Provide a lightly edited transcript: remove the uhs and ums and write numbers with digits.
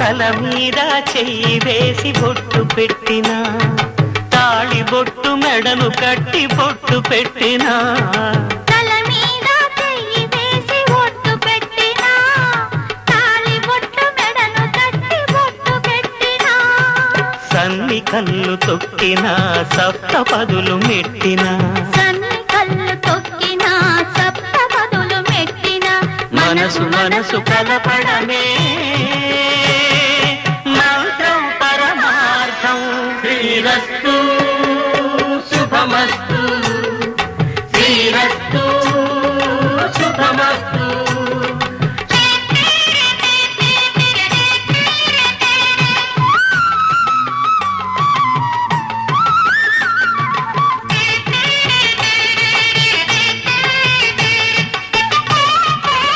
తల మీద చెయ్యి వేసి బొట్టు పెట్టినా, తాళి బొట్టు మెడను కట్టి బొట్టు పెట్టినా, తల మీద చెయ్యి వేసి బొట్టు పెట్టినా, తాళి బొట్టు మెడను కట్టి బొట్టు పెట్టినా, సన్ని కళ్ళు తొక్కినా సప్తపదులు మెట్టినా, సన్ని కళ్ళు తొక్కినా సప్తపదులు మెట్టినా, మనసు మనసు కలపడమే మంత్రం పరమార్థం. శ్రీరస్తు శుభమస్తు, శ్రీరస్తు శుభమస్తు.